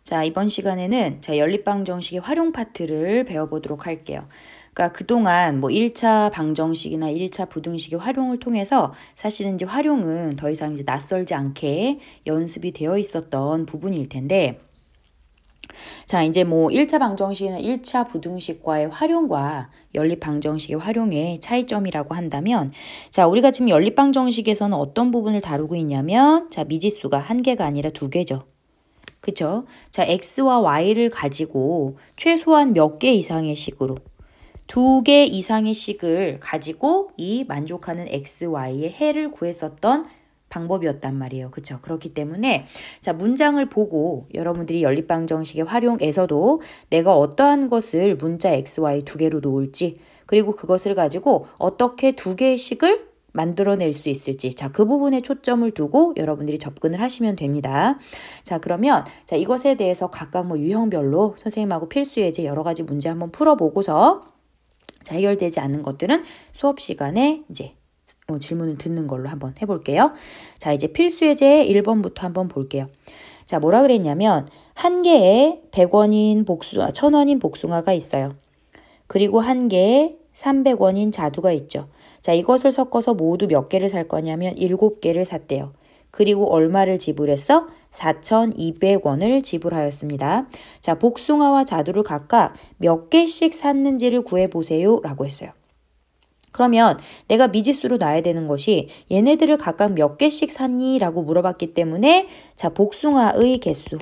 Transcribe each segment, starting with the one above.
자, 이번 시간에는 연립방정식의 활용 파트를 배워보도록 할게요. 그러니까 그동안 뭐 1차 방정식이나 1차 부등식의 활용을 통해서 사실은 이제 활용은 더 이상 이제 낯설지 않게 연습이 되어 있었던 부분일 텐데, 자, 이제 뭐 1차 방정식이나 1차 부등식과의 활용과 연립방정식의 활용의 차이점이라고 한다면, 자, 우리가 지금 연립방정식에서는 어떤 부분을 다루고 있냐면, 자, 미지수가 한 개가 아니라 두 개죠. 그쵸? 자, x와 y를 가지고 최소한 몇 개 이상의 식으로 두 개 이상의 식을 가지고 이 만족하는 x, y의 해를 구했었던 방법이었단 말이에요. 그쵸? 그렇기 때문에 자, 문장을 보고 여러분들이 연립방정식의 활용에서도 내가 어떠한 것을 문자 x, y 두 개로 놓을지, 그리고 그것을 가지고 어떻게 두 개의 식을 만들어낼 수 있을지, 자, 그 부분에 초점을 두고 여러분들이 접근을 하시면 됩니다. 자, 그러면 자, 이것에 대해서 각각 뭐 유형별로 선생님하고 필수 예제 여러 가지 문제 한번 풀어보고서, 자, 해결되지 않는 것들은 수업 시간에 이제 질문을 듣는 걸로 한번 해볼게요. 자, 이제 필수 예제 1번부터 한번 볼게요. 자, 뭐라 그랬냐면 한 개에 100원인 복숭아, 1000원인 복숭아가 있어요. 그리고 한 개에 300원인 자두가 있죠. 자, 이것을 섞어서 모두 몇 개를 살 거냐면 7개를 샀대요. 그리고 얼마를 지불했어? 4,200원을 지불하였습니다. 자, 복숭아와 자두를 각각 몇 개씩 샀는지를 구해보세요 라고 했어요. 그러면 내가 미지수로 놔야 되는 것이 얘네들을 각각 몇 개씩 샀니? 라고 물어봤기 때문에 자, 복숭아의 개수,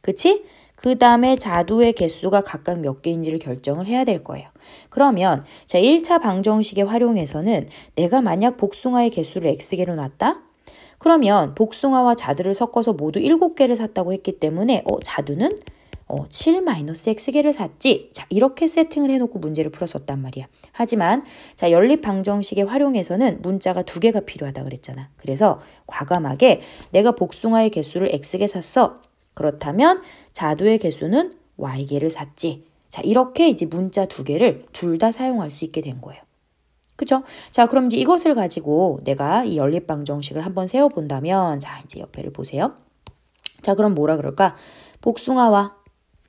그치? 그 다음에 자두의 개수가 각각 몇 개인지를 결정을 해야 될 거예요. 그러면 자, 1차 방정식의 활용에서는 내가 만약 복숭아의 개수를 x개로 놨다? 그러면 복숭아와 자두를 섞어서 모두 7개를 샀다고 했기 때문에 자두는 7-x개를 샀지. 자, 이렇게 세팅을 해놓고 문제를 풀었었단 말이야. 하지만 자, 연립방정식의 활용에서는 문자가 두 개가 필요하다 그랬잖아. 그래서 과감하게 내가 복숭아의 개수를 x개 샀어. 그렇다면 자두의 개수는 y개를 샀지. 자, 이렇게 이제 문자 두 개를 둘 다 사용할 수 있게 된 거예요. 그쵸? 자, 그럼 이제 이것을 가지고 내가 이 연립방정식을 한번 세워본다면, 자, 이제 옆에를 보세요. 자, 그럼 뭐라 그럴까? 복숭아와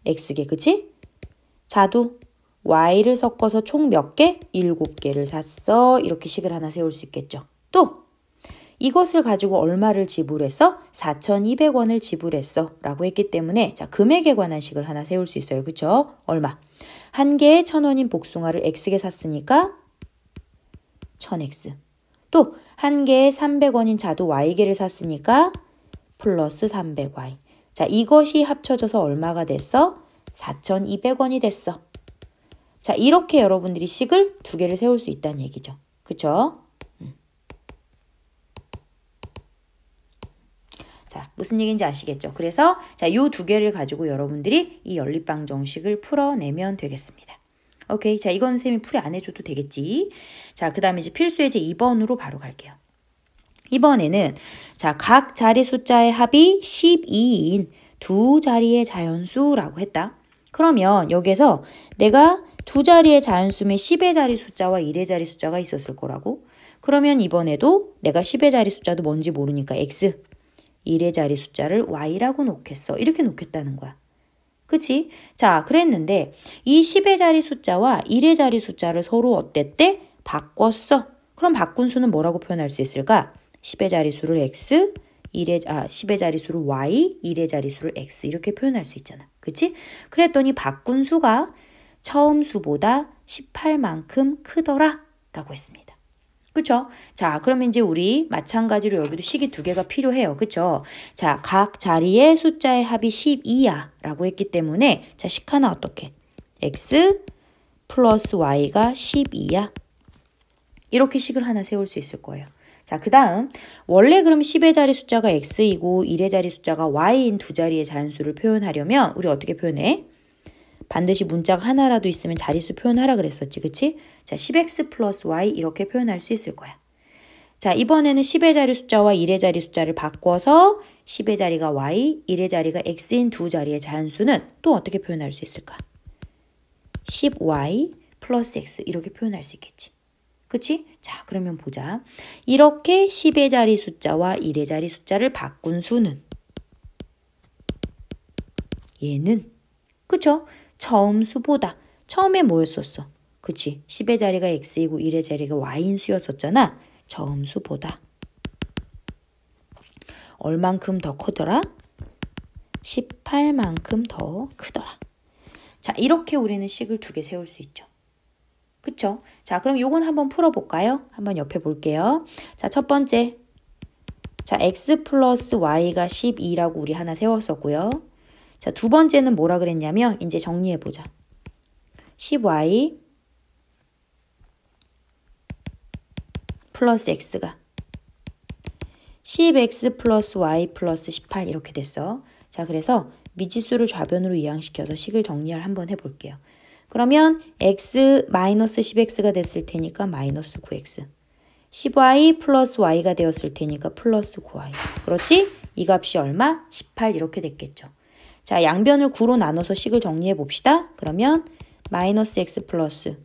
x개, 그치? 자두, y를 섞어서 총 몇 개? 7개를 샀어. 이렇게 식을 하나 세울 수 있겠죠. 또 이것을 가지고 얼마를 지불했어? 4,200원을 지불했어 라고 했기 때문에 자, 금액에 관한 식을 하나 세울 수 있어요. 그쵸? 얼마? 한 개에 1,000원인 복숭아를 x개 샀으니까 1000x. 또 한 개에 300원인 자두 y개를 샀으니까 플러스 300y. 자, 이것이 합쳐져서 얼마가 됐어? 4,200원이 됐어. 자, 이렇게 여러분들이 식을 두 개를 세울 수 있다는 얘기죠. 그쵸? 자, 무슨 얘기인지 아시겠죠? 그래서 자, 요 두 개를 가지고 여러분들이 이 연립방정식을 풀어내면 되겠습니다. 오케이. 자, 이건 쌤이 풀이 안 해줘도 되겠지. 자, 그 다음에 이제 필수 예제 2번으로 바로 갈게요. 이번에는 자, 각 자리 숫자의 합이 12인 두 자리의 자연수라고 했다. 그러면 여기에서 내가 두 자리의 자연수면 10의 자리 숫자와 1의 자리 숫자가 있었을 거라고. 그러면 이번에도 내가 10의 자리 숫자도 뭔지 모르니까 x, 1의 자리 숫자를 y라고 놓겠어. 이렇게 놓겠다는 거야. 그치? 자, 그랬는데 이 10의 자리 숫자와 1의 자리 숫자를 서로 어땠대? 바꿨어. 그럼 바꾼 수는 뭐라고 표현할 수 있을까? 10의 자리수를 x, 10의 자리수를 y, 1의 자리수를 x 이렇게 표현할 수 있잖아. 그치? 그랬더니 바꾼 수가 처음 수보다 18만큼 크더라 라고 했습니다. 그쵸? 자, 그러면 이제 우리 마찬가지로 여기도 식이 두 개가 필요해요. 그쵸? 자, 각 자리의 숫자의 합이 12야 라고 했기 때문에 자, 식 하나 어떻게? x 플러스 y가 12야. 이렇게 식을 하나 세울 수 있을 거예요. 자, 그 다음 원래 그럼 10의 자리 숫자가 x이고 1의 자리 숫자가 y인 두 자리의 자연수를 표현하려면 우리 어떻게 표현해? 반드시 문자가 하나라도 있으면 자릿수 표현하라 그랬었지. 그치? 자, 10x 플러스 y 이렇게 표현할 수 있을 거야. 자, 이번에는 10의 자리 숫자와 1의 자리 숫자를 바꿔서 10의 자리가 y, 1의 자리가 x인 두 자리의 자연수는 또 어떻게 표현할 수 있을까? 10y 플러스 x 이렇게 표현할 수 있겠지. 그치? 자, 그러면 보자. 이렇게 10의 자리 숫자와 1의 자리 숫자를 바꾼 수는 얘는 그쵸? 처음 수보다 처음에 뭐였었어? 그치? 10의 자리가 x이고 1의 자리가 y인 수였었잖아. 처음 수보다 얼만큼 더 크더라? 18만큼 더 크더라. 자, 이렇게 우리는 식을 두 개 세울 수 있죠. 그쵸? 자, 그럼 요건 한번 풀어볼까요? 한번 옆에 볼게요. 자, 첫 번째. 자, x 플러스 y가 12라고 우리 하나 세웠었고요. 자, 두 번째는 뭐라 그랬냐면 이제 정리해보자. 10y 플러스 x가 10x 플러스 y 플러스 18 이렇게 됐어. 자, 그래서 미지수를 좌변으로 이항시켜서 식을 정리를 한번 해볼게요. 그러면 x 마이너스 10x가 됐을 테니까 마이너스 9x 10y 플러스 y가 되었을 테니까 플러스 9y 그렇지? 이 값이 얼마? 18 이렇게 됐겠죠. 자, 양변을 9로 나눠서 식을 정리해 봅시다. 그러면 마이너스 x 플러스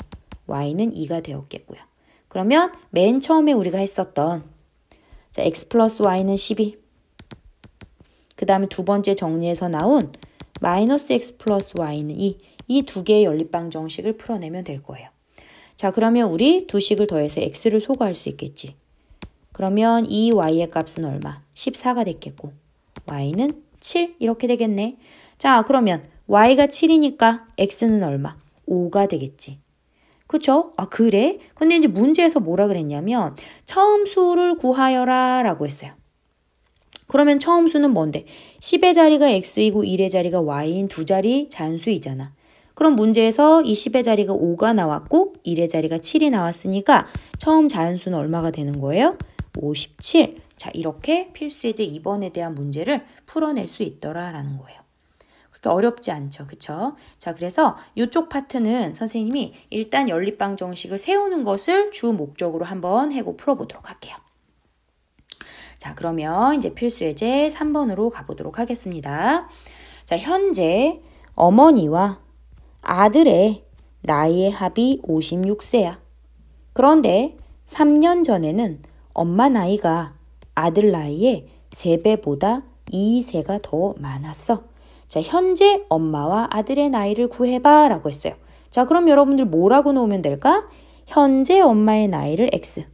y는 2가 되었겠고요. 그러면 맨 처음에 우리가 했었던 자, x 플러스 y는 12 그 다음에 두 번째 정리해서 나온 마이너스 x 플러스 y는 2 이 두 개의 연립방정식을 풀어내면 될 거예요. 자, 그러면 우리 두 식을 더해서 x를 소거할 수 있겠지. 그러면 이 y의 값은 얼마? 14가 됐겠고 y는 7 이렇게 되겠네. 자, 그러면 y가 7이니까 x는 얼마? 5가 되겠지. 그쵸? 아, 그래? 근데 이제 문제에서 뭐라 그랬냐면 처음 수를 구하여라 라고 했어요. 그러면 처음 수는 뭔데? 10의 자리가 x이고 1의 자리가 y인 두 자리 잔수이잖아. 그럼 문제에서 이 10의 자리가 5가 나왔고 1의 자리가 7이 나왔으니까 처음 자연수는 얼마가 되는 거예요? 57. 자, 이렇게 필수예제 2번에 대한 문제를 풀어낼 수 있더라라는 거예요. 그렇게 어렵지 않죠. 그쵸? 자, 그래서 이쪽 파트는 선생님이 일단 연립방정식을 세우는 것을 주 목적으로 한번 해고 풀어보도록 할게요. 자, 그러면 이제 필수예제 3번으로 가보도록 하겠습니다. 자, 현재 어머니와 아들의 나이의 합이 56세야. 그런데 3년 전에는 엄마 나이가 아들 나이의 3배보다 2세가 더 많았어. 자, 현재 엄마와 아들의 나이를 구해봐 라고 했어요. 자, 그럼 여러분들 뭐라고 놓으면 될까? 현재 엄마의 나이를 x,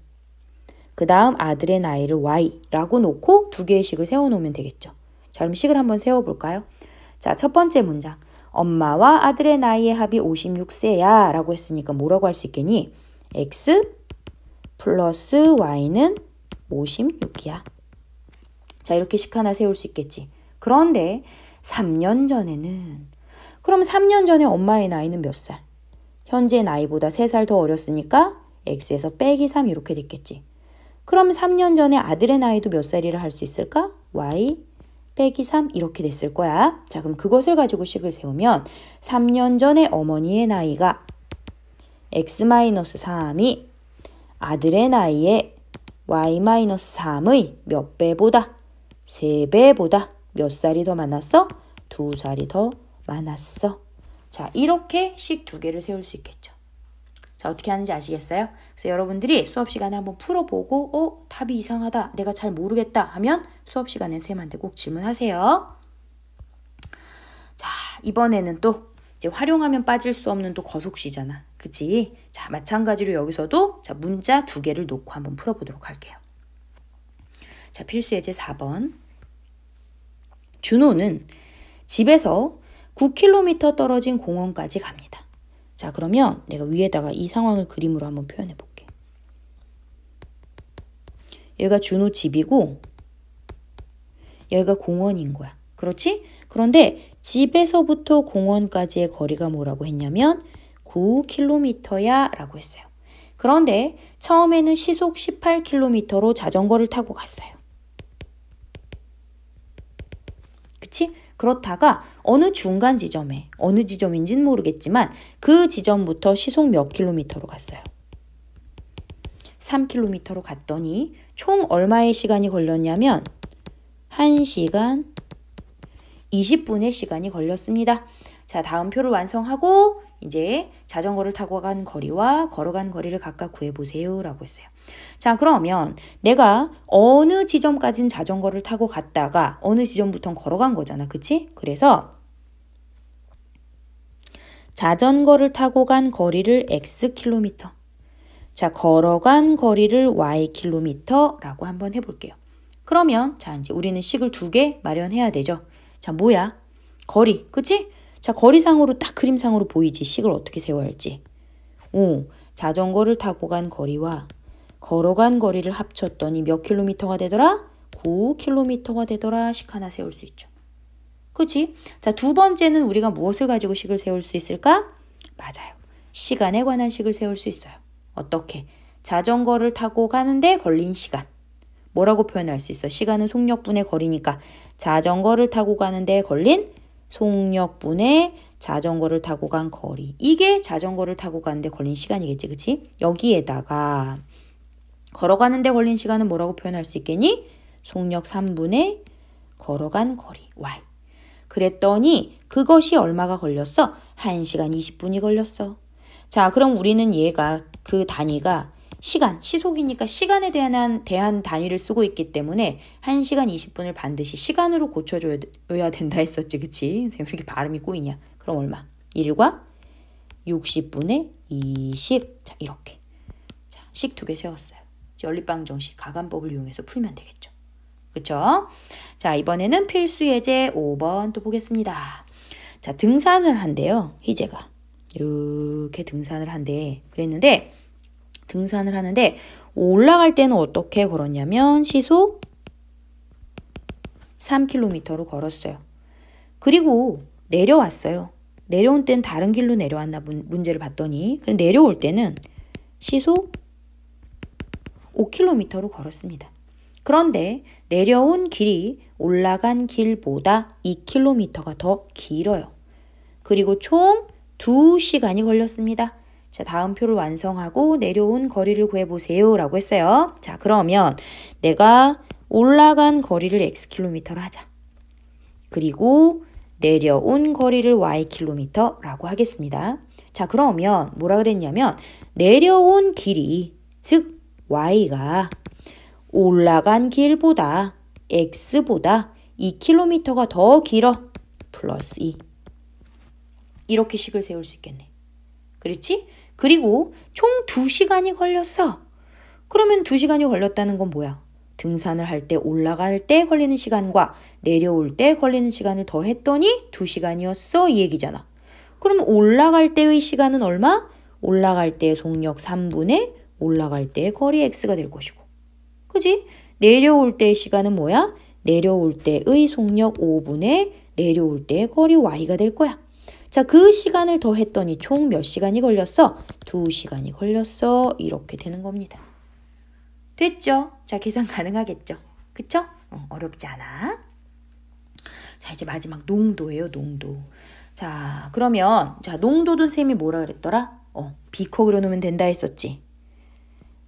그 다음 아들의 나이를 y라고 놓고 두 개의 식을 세워놓으면 되겠죠. 자, 그럼 식을 한번 세워볼까요? 자, 첫 번째 문장. 엄마와 아들의 나이의 합이 56세야 라고 했으니까 뭐라고 할 수 있겠니? x 플러스 y는 56이야. 자, 이렇게 식 하나 세울 수 있겠지. 그런데 3년 전에는 그럼 3년 전에 엄마의 나이는 몇 살? 현재 나이보다 3살 더 어렸으니까 x에서 빼기 3 이렇게 됐겠지. 그럼 3년 전에 아들의 나이도 몇 살이라 할 수 있을까? y 빼기 3 이렇게 됐을 거야. 자, 그럼 그것을 가지고 식을 세우면 3년 전에 어머니의 나이가 x-3이 아들의 나이에 y-3의 몇 배보다? 3배보다 몇 살이 더 많았어? 2살이 더 많았어. 자, 이렇게 식 두 개를 세울 수 있겠죠. 자, 어떻게 하는지 아시겠어요? 그래서 여러분들이 수업 시간에 한번 풀어보고 답이 이상하다, 내가 잘 모르겠다 하면 수업 시간에 쌤한테 꼭 질문하세요. 자, 이번에는 또 이제 활용하면 빠질 수 없는 또 거속시잖아. 그치? 자, 마찬가지로 여기서도 자, 문자 두 개를 놓고 한번 풀어보도록 할게요. 자, 필수예제 4번. 준호는 집에서 9km 떨어진 공원까지 갑니다. 자, 그러면 내가 위에다가 이 상황을 그림으로 한번 표현해 볼게. 여기가 준호 집이고 여기가 공원인 거야. 그렇지? 그런데 집에서부터 공원까지의 거리가 뭐라고 했냐면 9km야 라고 했어요. 그런데 처음에는 시속 18km로 자전거를 타고 갔어요. 그치? 그렇다가 어느 중간 지점에, 어느 지점인지는 모르겠지만 그 지점부터 시속 몇 킬로미터로 갔어요? 3km로 갔더니 총 얼마의 시간이 걸렸냐면 1시간 20분의 시간이 걸렸습니다. 자, 다음 표를 완성하고 이제 자전거를 타고 간 거리와 걸어간 거리를 각각 구해보세요 라고 했어요. 자, 그러면 내가 어느 지점까지는 자전거를 타고 갔다가 어느 지점부터는 걸어간 거잖아. 그치? 그래서 자전거를 타고 간 거리를 x 킬로미터. 자, 걸어간 거리를 y 킬로미터라고 한번 해볼게요. 그러면 자, 이제 우리는 식을 두 개 마련해야 되죠. 자, 뭐야? 거리, 그치? 자, 거리상으로 딱 그림상으로 보이지. 식을 어떻게 세워야 할지. 오, 자전거를 타고 간 거리와 걸어간 거리를 합쳤더니 몇 킬로미터가 되더라? 9킬로미터가 되더라. 식 하나 세울 수 있죠. 그치? 자, 두 번째는 우리가 무엇을 가지고 식을 세울 수 있을까? 맞아요. 시간에 관한 식을 세울 수 있어요. 어떻게? 자전거를 타고 가는데 걸린 시간. 뭐라고 표현할 수 있어? 시간은 속력분의 거리니까 자전거를 타고 가는데 걸린 속력분의 자전거를 타고 간 거리. 이게 자전거를 타고 가는데 걸린 시간이겠지, 그치? 여기에다가 걸어가는데 걸린 시간은 뭐라고 표현할 수 있겠니? 속력 3분의 걸어간 거리, y. 그랬더니 그것이 얼마가 걸렸어? 1시간 20분이 걸렸어. 자, 그럼 우리는 얘가 그 단위가 시간, 시속이니까 시간에 대한 단위를 쓰고 있기 때문에 1시간 20분을 반드시 시간으로 고쳐줘야 된다 했었지, 그치? 왜 이렇게 발음이 꼬이냐? 그럼 얼마? 1과 60분의 20. 자, 이렇게. 자, 식 두 개 세웠어요. 연립방정식 가감법을 이용해서 풀면 되겠죠. 그쵸? 자, 이번에는 필수 예제 5번 또 보겠습니다. 자, 등산을 한대요, 희재가. 이렇게 등산을 한대. 그랬는데 등산을 하는데 올라갈 때는 어떻게 걸었냐면 시속 3km로 걸었어요. 그리고 내려왔어요. 내려온 때는 다른 길로 내려왔나 문제를 봤더니 그럼 내려올 때는 시속 5km로 걸었습니다. 그런데 내려온 길이 올라간 길보다 2km가 더 길어요. 그리고 총 2시간이 걸렸습니다. 자, 다음 표를 완성하고 내려온 거리를 구해보세요 라고 했어요. 자, 그러면 내가 올라간 거리를 x킬로미터로 하자. 그리고 내려온 거리를 y킬로미터라고 하겠습니다. 자, 그러면 뭐라 그랬냐면 내려온 길이 즉 y가 올라간 길보다 x보다 2km가 더 길어. 플러스 2. 이렇게 식을 세울 수 있겠네. 그렇지? 그리고 총 2시간이 걸렸어. 그러면 2시간이 걸렸다는 건 뭐야? 등산을 할 때 올라갈 때 걸리는 시간과 내려올 때 걸리는 시간을 더했더니 2시간이었어. 이 얘기잖아. 그럼 올라갈 때의 시간은 얼마? 올라갈 때 속력 3분의 올라갈 때의 거리 x가 될 것이고. 그지? 내려올 때의 시간은 뭐야? 내려올 때의 속력 5분의 내려올 때의 거리 y가 될 거야. 자, 그 시간을 더했더니 총 몇 시간이 걸렸어? 2시간이 걸렸어. 이렇게 되는 겁니다. 됐죠? 자, 계산 가능하겠죠? 그쵸? 어렵지 않아. 자, 이제 마지막 농도예요, 농도. 자, 그러면 자, 농도도 쌤이 뭐라 그랬더라? 비커 그려놓으면 된다 했었지.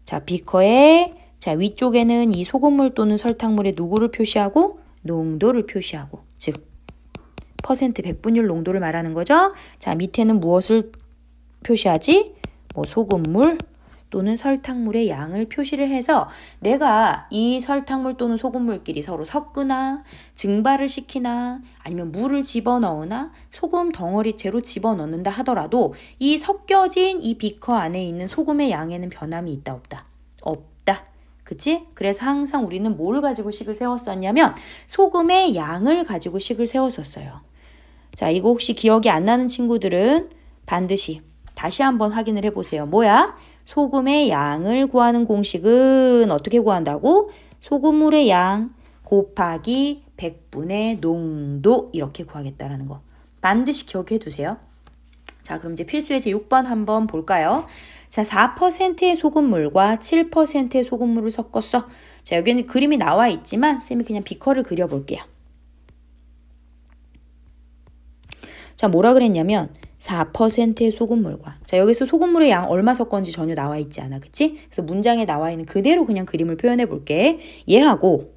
자, 비커에 자, 위쪽에는 이 소금물 또는 설탕물에 누구를 표시하고? 농도를 표시하고. 즉 퍼센트 백분율 농도를 말하는 거죠. 자, 밑에는 무엇을 표시하지? 뭐 소금물 또는 설탕물의 양을 표시를 해서 내가 이 설탕물 또는 소금물끼리 서로 섞거나 증발을 시키나 아니면 물을 집어넣으나 소금 덩어리째로 집어넣는다 하더라도 이 섞여진 이 비커 안에 있는 소금의 양에는 변함이 있다 없다? 없다. 그치? 그래서 항상 우리는 뭘 가지고 식을 세웠었냐면 소금의 양을 가지고 식을 세웠었어요. 자, 이거 혹시 기억이 안 나는 친구들은 반드시 다시 한번 확인을 해보세요. 뭐야? 소금의 양을 구하는 공식은 어떻게 구한다고? 소금물의 양 곱하기 100분의 농도 이렇게 구하겠다라는 거. 반드시 기억해 두세요. 자, 그럼 이제 필수예제 6번 한번 볼까요? 자, 4%의 소금물과 7%의 소금물을 섞었어. 자, 여기는 그림이 나와 있지만 쌤이 그냥 비커를 그려볼게요. 자, 뭐라 그랬냐면 4%의 소금물과 자, 여기서 소금물의 양 얼마 섞었는지 전혀 나와 있지 않아. 그치? 그래서 문장에 나와 있는 그대로 그냥 그림을 표현해 볼게. 얘하고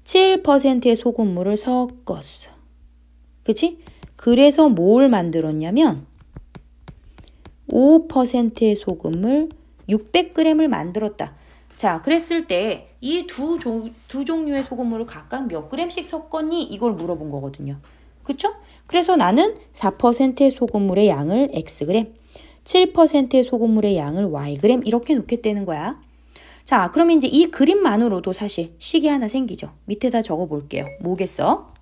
7%의 소금물을 섞었어. 그치? 그래서 뭘 만들었냐면 5%의 소금을 600g을 만들었다. 자, 그랬을 때 이 두 종류의 소금물을 각각 몇 그램씩 섞었니? 이걸 물어본 거거든요. 그쵸? 그래서 나는 4%의 소금물의 양을 X그램, 7%의 소금물의 양을 Y그램 이렇게 놓겠다는 거야. 자, 그럼 이제 이 그림만으로도 사실 식이 하나 생기죠. 밑에다 적어 볼게요. 뭐겠어?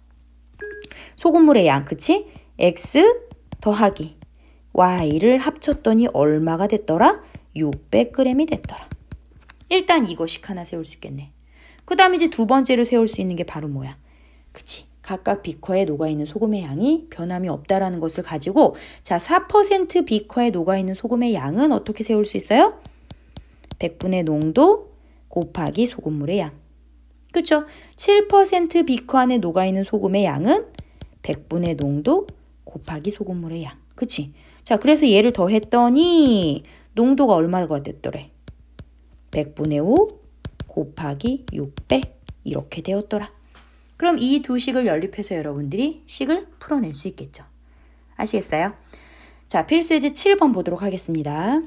소금물의 양, 그치? X 더하기 Y를 합쳤더니 얼마가 됐더라? 600g이 됐더라. 일단 이거식 하나 세울 수 있겠네. 그 다음에 이제 두 번째로 세울 수 있는 게 바로 뭐야? 그치? 각각 비커에 녹아있는 소금의 양이 변함이 없다라는 것을 가지고 자, 4% 비커에 녹아있는 소금의 양은 어떻게 세울 수 있어요? 100분의 농도 곱하기 소금물의 양. 그쵸? 7% 비커 안에 녹아있는 소금의 양은 100분의 농도 곱하기 소금물의 양. 그치? 자, 그래서 얘를 더했더니 농도가 얼마가 됐더래? 100분의 5 곱하기 600 이렇게 되었더라. 그럼 이 두 식을 연립해서 여러분들이 식을 풀어낼 수 있겠죠. 아시겠어요? 자, 필수예제 7번 보도록 하겠습니다.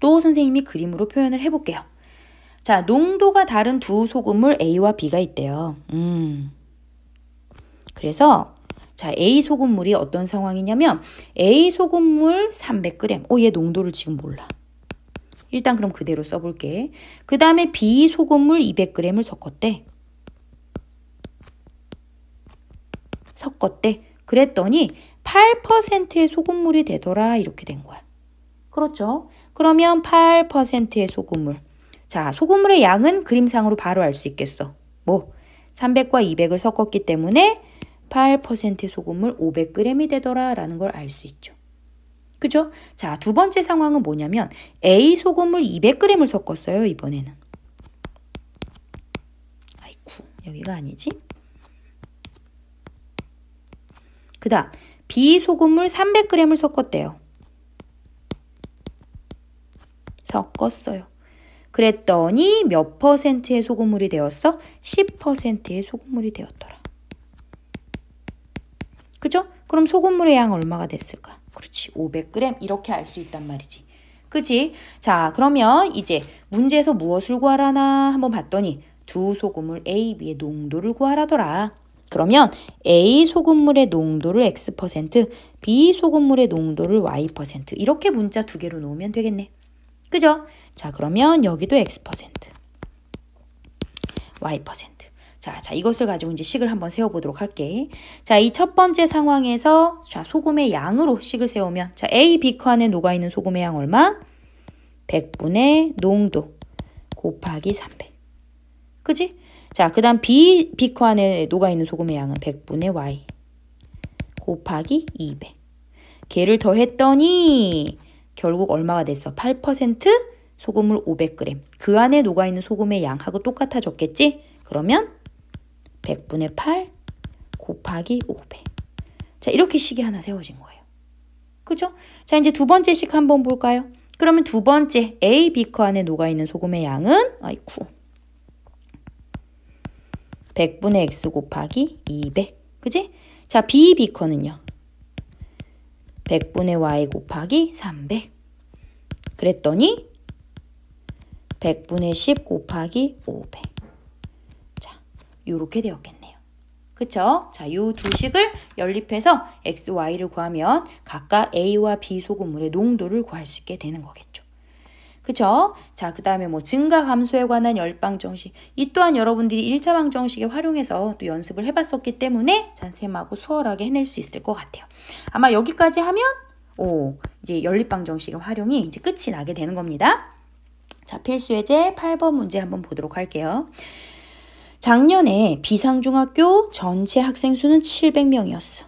또 선생님이 그림으로 표현을 해볼게요. 자, 농도가 다른 두 소금물 A와 B가 있대요. 그래서 자, A 소금물이 어떤 상황이냐면 A 소금물 300g. 얘 농도를 지금 몰라. 일단 그럼 그대로 써볼게. 그 다음에 B 소금물 200g을 섞었대. 그랬더니 8%의 소금물이 되더라. 이렇게 된 거야. 그렇죠? 그러면 8%의 소금물. 자, 소금물의 양은 그림상으로 바로 알 수 있겠어. 뭐? 300과 200을 섞었기 때문에 8%의 소금물 500g이 되더라. 라는 걸 알 수 있죠. 그죠? 자, 두 번째 상황은 뭐냐면 A 소금물 200g을 섞었어요. 이번에는. 아이쿠, 여기가 아니지? 그 다음 B 소금물 300g을 섞었대요. 섞었어요. 그랬더니 몇 퍼센트의 소금물이 되었어? 10%의 소금물이 되었더라. 그죠? 그럼 소금물의 양 얼마가 됐을까? 그렇지, 500g 이렇게 알 수 있단 말이지. 그치? 자, 그러면 이제 문제에서 무엇을 구하라나 한번 봤더니 두 소금물 A, B의 농도를 구하라더라. 그러면 A 소금물의 농도를 X%, B 소금물의 농도를 Y% 이렇게 문자 두 개로 놓으면 되겠네. 그죠? 자, 그러면 여기도 X%, Y%. 자, 이것을 가지고 이제 식을 한번 세워보도록 할게. 자, 이 첫 번째 상황에서 자, 소금의 양으로 식을 세우면 자, A 비커 안에 녹아있는 소금의 양 얼마? 100분의 농도 곱하기 300. 그지? 자, 그 다음 B 비커 안에 녹아있는 소금의 양은 100분의 Y 곱하기 200. 걔를 더했더니 결국 얼마가 됐어? 8% 소금물 500g. 그 안에 녹아있는 소금의 양하고 똑같아졌겠지? 그러면 100분의 8 곱하기 500. 자, 이렇게 식이 하나 세워진 거예요. 그죠? 자, 이제 두 번째 식 한번 볼까요? 그러면 두 번째 A 비커 안에 녹아있는 소금의 양은 아이쿠 100분의 X 곱하기 200. 그지? 자, B 비커는요. 100분의 Y 곱하기 300. 그랬더니 100분의 10 곱하기 500. 자, 요렇게 되었겠네요. 그쵸? 자, 요 두 식을 연립해서 X, Y를 구하면 각각 A와 B 소금물의 농도를 구할 수 있게 되는 거겠죠. 그쵸? 자, 그 다음에 뭐 증가 감소에 관한 열방정식. 이 또한 여러분들이 1차 방정식에 활용해서 또 연습을 해봤었기 때문에 선생님하고 수월하게 해낼 수 있을 것 같아요. 아마 여기까지 하면 이제 연립방정식의 활용이 이제 끝이 나게 되는 겁니다. 자, 필수예제 8번 문제 한번 보도록 할게요. 작년에 비상중학교 전체 학생 수는 700명이었어.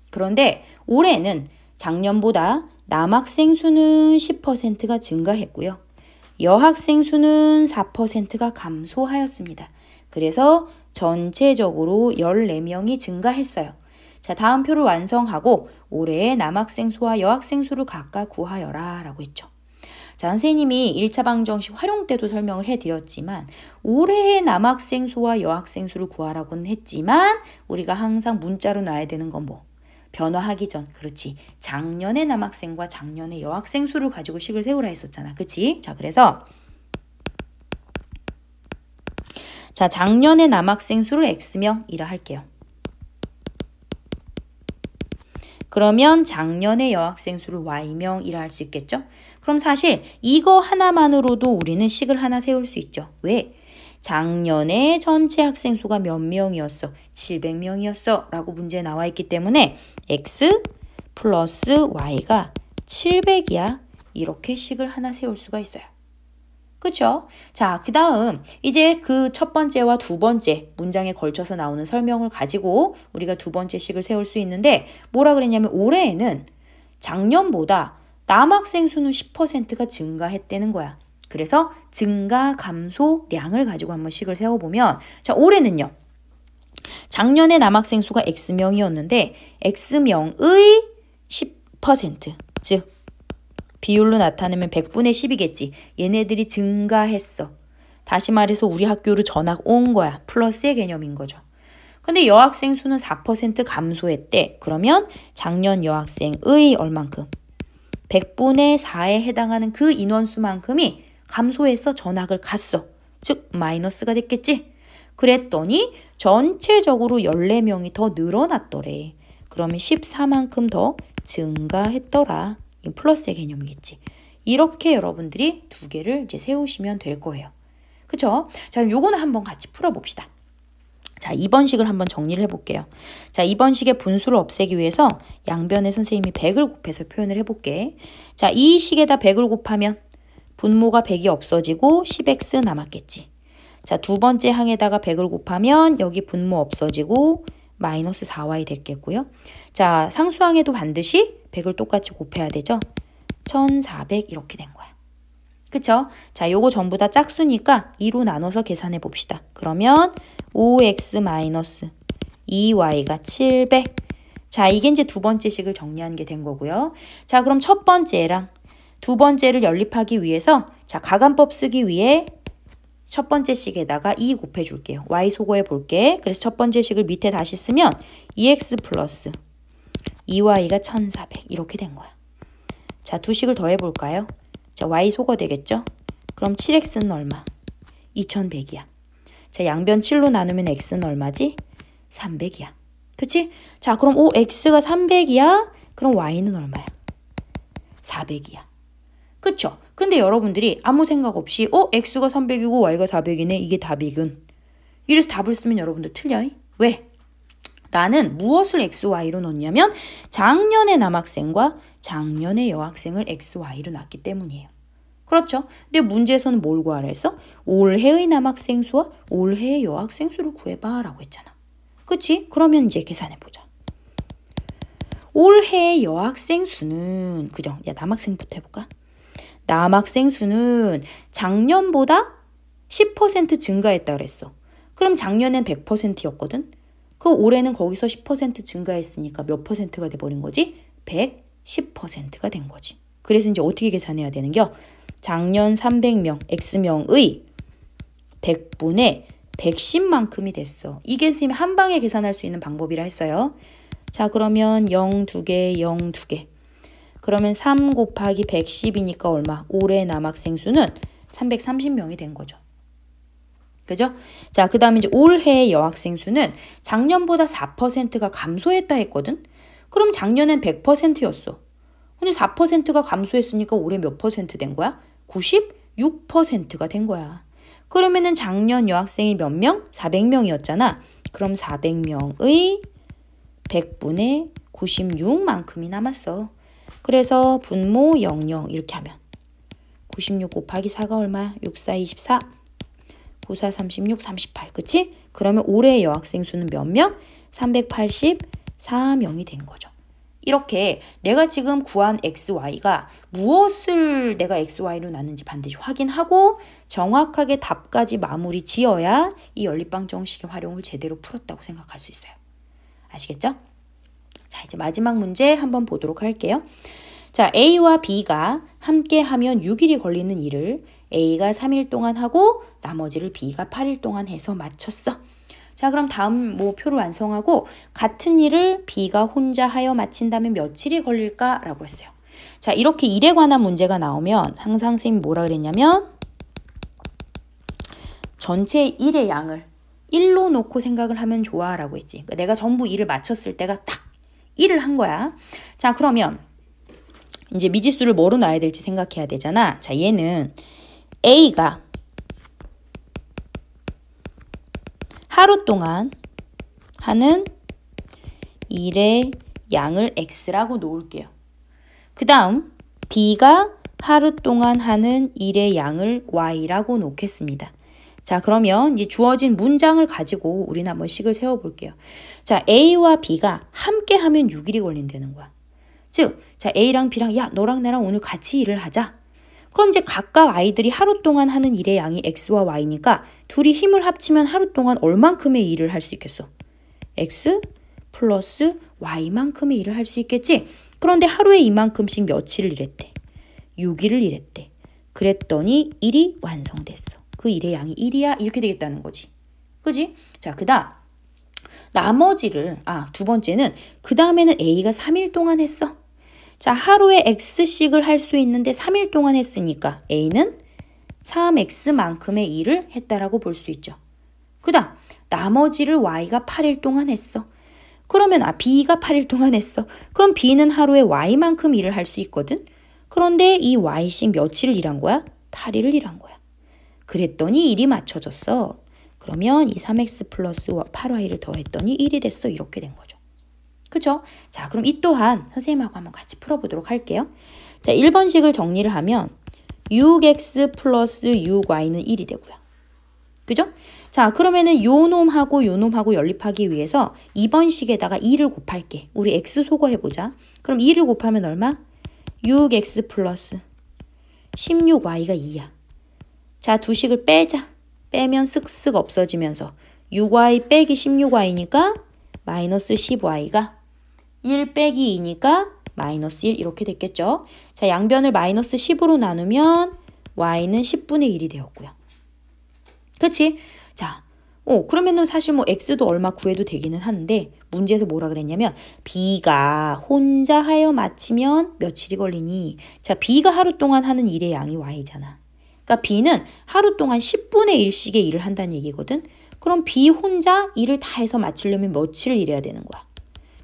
그런데 올해는 작년보다 남학생 수는 10%가 증가했고요. 여학생 수는 4%가 감소하였습니다. 그래서 전체적으로 14명이 증가했어요. 자, 다음 표를 완성하고 올해의 남학생 수와 여학생 수를 각각 구하여라 라고 했죠. 자, 선생님이 1차 방정식 활용 때도 설명을 해드렸지만 올해의 남학생 수와 여학생 수를 구하라고는 했지만 우리가 항상 문자로 놔야 되는 건 뭐? 변화하기 전, 그렇지. 작년의 남학생과 작년의 여학생 수를 가지고 식을 세우라 했었잖아. 그치? 자, 그래서 자, 작년의 남학생 수를 X명이라 할게요. 그러면 작년의 여학생 수를 Y명이라 할 수 있겠죠? 그럼 사실 이거 하나만으로도 우리는 식을 하나 세울 수 있죠. 왜? 작년에 전체 학생 수가 몇 명이었어? 700명이었어. 라고 문제에 나와 있기 때문에 X 플러스 Y가 700이야. 이렇게 식을 하나 세울 수가 있어요. 그쵸? 자, 그 다음 이제 그 첫 번째와 두 번째 문장에 걸쳐서 나오는 설명을 가지고 우리가 두 번째 식을 세울 수 있는데 뭐라 그랬냐면 올해에는 작년보다 남학생 수는 10%가 증가했다는 거야. 그래서 증가 감소량을 가지고 한번 식을 세워보면 자, 올해는요. 작년에 남학생 수가 X명이었는데 X명의 10%, 즉 비율로 나타내면 100분의 10이겠지. 얘네들이 증가했어. 다시 말해서 우리 학교로 전학 온 거야. 플러스의 개념인 거죠. 근데 여학생 수는 4% 감소했대. 그러면 작년 여학생의 얼만큼? 100분의 4에 해당하는 그 인원수만큼이 감소해서 전학을 갔어. 즉 마이너스가 됐겠지. 그랬더니 전체적으로 14명이 더 늘어났더래. 그러면 14만큼 더 증가했더라. 이 플러스의 개념이겠지. 이렇게 여러분들이 두 개를 이제 세우시면 될 거예요. 그쵸? 자, 그럼 요거는 한번 같이 풀어봅시다. 자, 2번 식을 한번 정리를 해볼게요. 자, 2번 식의 분수를 없애기 위해서 양변에 선생님이 100을 곱해서 표현을 해볼게. 자, 이 식에다 100을 곱하면 분모가 100이 없어지고 10x 남았겠지. 자, 두 번째 항에다가 100을 곱하면 여기 분모 없어지고 마이너스 4y 됐겠고요. 자, 상수항에도 반드시 100을 똑같이 곱해야 되죠. 1400 이렇게 된 거야. 그쵸? 자, 요거 전부 다 짝수니까 2로 나눠서 계산해 봅시다. 그러면 5x 마이너스 2y가 700. 자, 이게 이제 두 번째 식을 정리하는 게 된 거고요. 자, 그럼 첫 번째랑 두 번째를 연립하기 위해서 자, 가간법 쓰기 위해 첫 번째 식에다가 2 곱해 줄게요. y 소거해 볼게. 그래서 첫 번째 식을 밑에 다시 쓰면 2x 플러스 2y가 1400 이렇게 된 거야. 자, 두 식을 더해 볼까요? 자, y 소거 되겠죠? 그럼 7x는 얼마? 2100이야. 자, 양변 7로 나누면 x는 얼마지? 300이야. 그치? 자, 그럼 x가 300이야? 그럼 y는 얼마야? 400이야. 그쵸? 근데 여러분들이 아무 생각 없이 x가 300이고 y가 400이네. 이게 답이군. 이래서 답을 쓰면 여러분들 틀려. 왜? 나는 무엇을 XY로 넣냐면 작년의 남학생과 작년의 여학생을 XY로 놨기 때문이에요. 그렇죠? 근데 문제에서는 뭘 구하라 했어? 올해의 남학생 수와 올해의 여학생 수를 구해봐 라고 했잖아. 그치? 그러면 이제 계산해보자. 올해의 여학생 수는 그죠? 야, 남학생부터 해볼까? 남학생 수는 작년보다 10% 증가했다 그랬어. 그럼 작년엔 100%였거든? 그 올해는 거기서 10% 증가했으니까 몇 %가 돼버린 거지? 110%가 된 거지. 그래서 이제 어떻게 계산해야 되는겨? 작년 300명, X명의 100분의 110만큼이 됐어. 이게 선생님이 한 방에 계산할 수 있는 방법이라 했어요. 자, 그러면 0 2개, 0 2개. 그러면 3 곱하기 110이니까 얼마? 올해 남학생 수는 330명이 된 거죠. 그죠? 자, 그 다음에 이제 올해 여학생 수는 작년보다 4%가 감소했다 했거든? 그럼 작년엔 100%였어. 근데 4%가 감소했으니까 올해 몇 % 된 거야? 96%가 된 거야. 그러면은 작년 여학생이 몇 명? 400명이었잖아. 그럼 400명의 100분의 96만큼이 남았어. 그래서 분모 00 이렇게 하면 96 곱하기 4가 얼마야? 6, 4, 24. 9, 4, 36, 38. 그치? 그러면 올해 여학생 수는 몇 명? 384명이 된 거죠. 이렇게 내가 지금 구한 XY가 무엇을 내가 XY로 놨는지 반드시 확인하고 정확하게 답까지 마무리 지어야 이 연립방 정식의 활용을 제대로 풀었다고 생각할 수 있어요. 아시겠죠? 자, 이제 마지막 문제 한번 보도록 할게요. 자, A와 B가 함께 하면 6일이 걸리는 일을 A가 3일 동안 하고 나머지를 B가 8일 동안 해서 마쳤어. 자, 그럼 다음 표를 완성하고 같은 일을 B가 혼자 하여 마친다면 며칠이 걸릴까? 라고 했어요. 자, 이렇게 일에 관한 문제가 나오면 항상 선생님이 뭐라 그랬냐면 전체 일의 양을 1로 놓고 생각을 하면 좋아 라고 했지. 그러니까 내가 전부 2를 맞췄을 때가 딱 1을 한 거야. 자, 그러면 이제 미지수를 뭐로 놔야 될지 생각해야 되잖아. 자, 얘는 A가 하루 동안 하는 일의 양을 X라고 놓을게요. 그 다음 B가 하루 동안 하는 일의 양을 Y라고 놓겠습니다. 자, 그러면 이제 주어진 문장을 가지고 우리는 한번 식을 세워볼게요. 자, A와 B가 함께 하면 6일이 걸린다는 거야. 즉, 자, A랑 B랑 야, 너랑 나랑 오늘 같이 일을 하자. 그럼 이제 각각 아이들이 하루 동안 하는 일의 양이 X와 Y니까 둘이 힘을 합치면 하루 동안 얼만큼의 일을 할 수 있겠어? X 플러스 Y만큼의 일을 할 수 있겠지? 그런데 하루에 이만큼씩 며칠을 일했대? 6일을 일했대. 그랬더니 일이 완성됐어. 그 일의 양이 1이야? 이렇게 되겠다는 거지. 그지? 자, 그 다음 나머지를 두 번째는 그 다음에는 A가 3일 동안 했어. 자, 하루에 X씩을 할 수 있는데 3일 동안 했으니까 A는 3X만큼의 일을 했다라고 볼 수 있죠. 그 다음 나머지를 Y가 8일 동안 했어. 그러면 B가 8일 동안 했어. 그럼 B는 하루에 Y만큼 일을 할 수 있거든. 그런데 이 Y씩 며칠을 일한 거야? 8일을 일한 거야. 그랬더니 1이 맞춰졌어. 그러면 이 3X 플러스 8Y를 더했더니 1이 됐어. 이렇게 된 거죠. 그죠? 자, 그럼 이 또한 선생님하고 한번 같이 풀어보도록 할게요. 자, 1번식을 정리를 하면 6X 플러스 6Y는 1이 되고요. 그죠? 자, 그러면은 요 놈하고 요 놈하고 연립하기 위해서 2번식에다가 2를 곱할게. 우리 X 소거해보자. 그럼 2를 곱하면 얼마? 6X 플러스 16Y가 2야. 자, 두 식을 빼자. 빼면 쓱쓱 없어지면서 6Y 빼기 16Y니까 마이너스 10Y가 1 빼기 2니까 마이너스 1 이렇게 됐겠죠. 자, 양변을 마이너스 10으로 나누면 Y는 10분의 1이 되었고요. 그치? 자, 그러면은 사실 뭐 X도 얼마 구해도 되기는 하는데 문제에서 뭐라 그랬냐면 B가 혼자 하여 마치면 며칠이 걸리니? 자, B가 하루 동안 하는 일의 양이 Y잖아. 그러니까 B는 하루 동안 10분의 1씩의 일을 한다는 얘기거든. 그럼 B 혼자 일을 다 해서 마치려면 며칠을 일해야 되는 거야.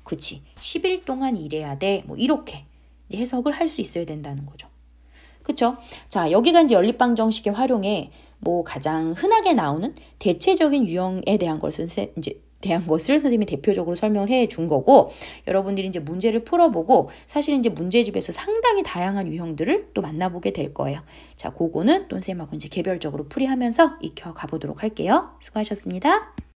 그치? 10일 동안 일해야 돼. 뭐 이렇게 이제 해석을 할 수 있어야 된다는 거죠. 그쵸? 자, 여기가 이제 연립방정식의 활용에 뭐 가장 흔하게 나오는 대체적인 유형에 대한 것을 선생님이 대표적으로 설명을 해 준 거고, 여러분들이 이제 문제를 풀어보고 사실 이제 문제집에서 상당히 다양한 유형들을 또 만나보게 될 거예요. 자, 그거는 또 선생님하고 이제 개별적으로 풀이하면서 익혀가 보도록 할게요. 수고하셨습니다.